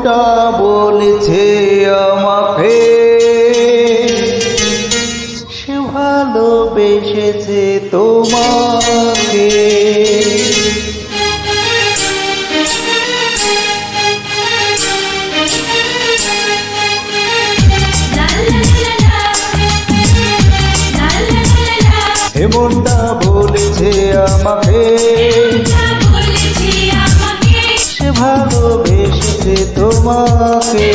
মনটা বলেছে আমাকে সে ভালোবেসেছে তোমাকে। মনটা বলেছে আমাকে সে ভালোবেসেছে তোমাকে।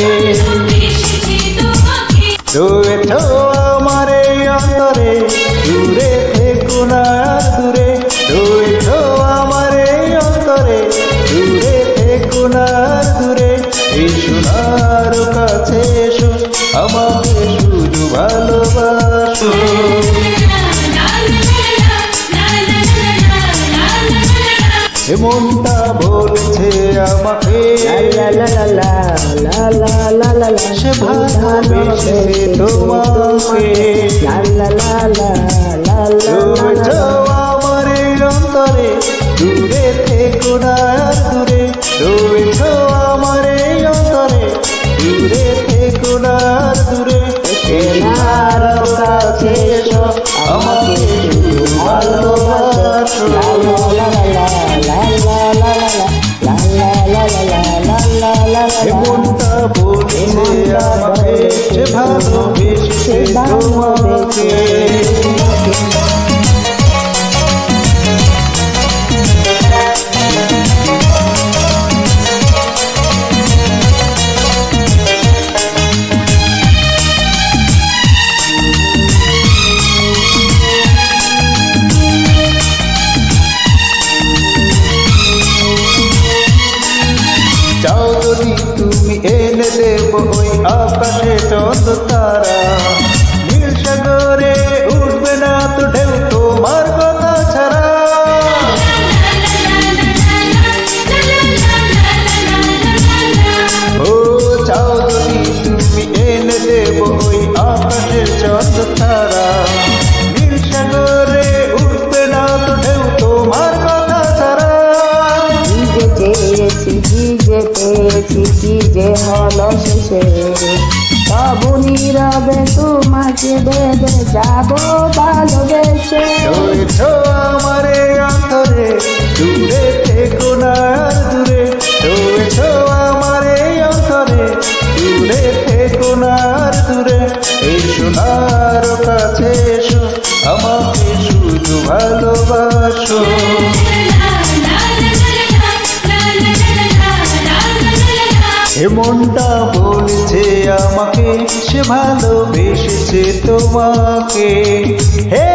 রয়েছো আমার এই অন্তরে দূরে থেকো না আর দূরে, রয়েছো আমার এই অন্তরে দূরে থেকো না আর দূরে। এই সোনার কাছে এসো আমাকে শুধু ভালোবাসো। মনটা বলছে আমাকে সে ভালোবেসেছে তোমাকে। রয়েছো আমার এই অন্তরে দূরে থেকো না আর দূরে, রয়েছো আমার এই অন্তরে দূরে থেকো না আর দূরে। সোনার কাছে এসো আমাকে শুধু ভালোবাসো। মনটা বলছে আমাকে সে ভালোবেসেছে তোমাকে। চাও যদি তুমি এনে দেব ওই আকাশে চন্দ্র তারা, নীল সাগরে উঠবে না তো ঢেউ তোমার কথা ছাড়া। ও চাও যদি তুমি এনে দেব ওই আকাশে চন্দ্র তারা, নীল সাগরে উঠবে না তো ঢেউ তোমার কথা ছাড়া। চেয়েছি কি যে পেয়েছি কি যে হলো শেষে, তবু নীরবে তোমাকে বেঁধে যাবো ভালোবেসে। রয়েছো আমার এই অন্তরে দূরে থেকো না আর দূরে, রয়েছো আমার এই অন্তরে দূরে থেকো না আর দূরে। এই সোনার কাছে এসো আমাকে শুধু ভালোবাসো। মনটা বলছে আমাকে সে ভালোবেসেছে তোমাকে। হে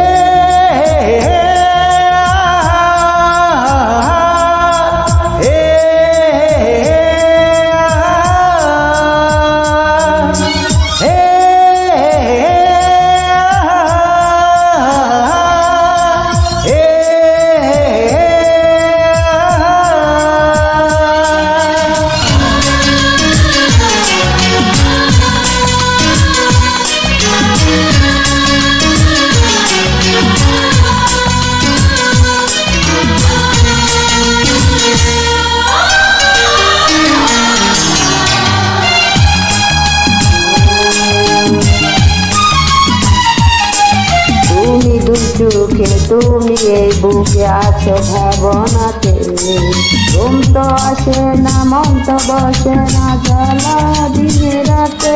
সুখে তুমি এই বুকে আছো ভাবনাতে, ঘুম তো আসে না মন তো বসে না জ্বালা দিনে রাতে।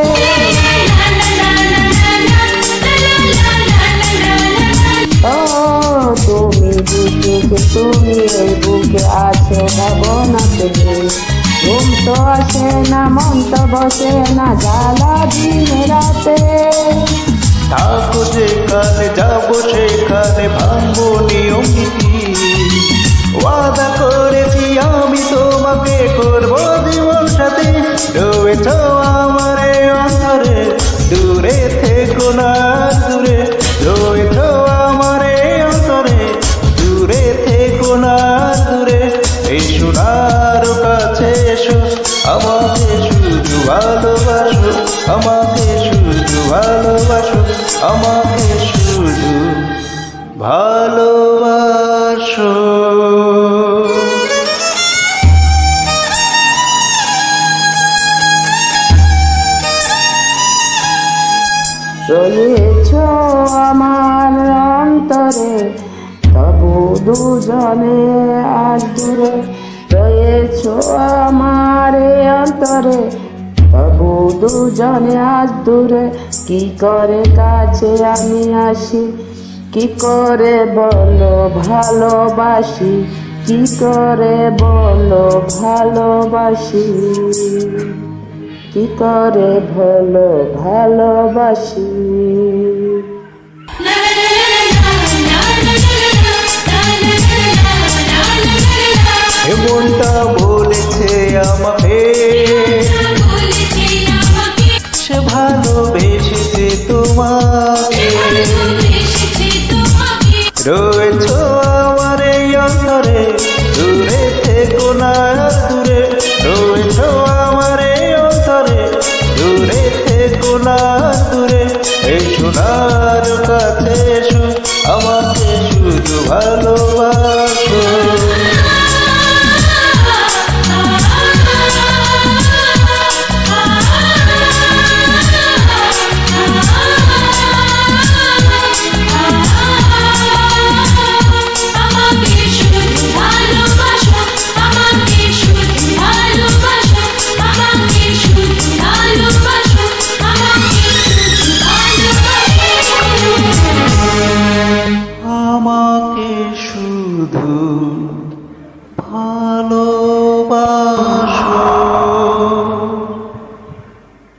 ও তুমি সুখে তুমি এই বুকে আছো ভাবনাতে, ঘুম তো আসে না মন তো বসে না জ্বালা দিনে রাতে। থাকো যেখানে যাবো সেখানে ভাঙবো নিয়ম নীতি, ওয়াদা করেছি আমি তোমাকে করবো জীবন সাথী। রয়েছো আমার এই অন্তরে দূরে থেকো না দূরে, রয়েছো আমার এই অন্তরে দূরে থেকো না দূরে। এই সোনার কাছে এসো আমাকে শুধু ভালোবাসো, আমাকে শুধু ভালোবাসো, আমাকে শুধু ভালোবাসো। রয়েছ আমার অন্তরে, তবু দুজনে আজ দূরে। রয়েছ আমার অন্তরে, তবু দুজনে আজ দূরে। কি করে কাছে আমি আসি, কি করে বলো ভালোবাসি, কি করে বলো ভালোবাসি, কি করে বলো ভালোবাসি। এমনটা বলেছে আমাকে, সে ভালোবেসেছে তোমাকে। রয়েছ আমার এই অন্তরে, দূরে থেকো না আর দূরে। রয়েছ আমার এই অন্তরে, দূরে থেকো না আর দূরে। এই সোনার কাছে এসো, আমাকে শুধু ভালো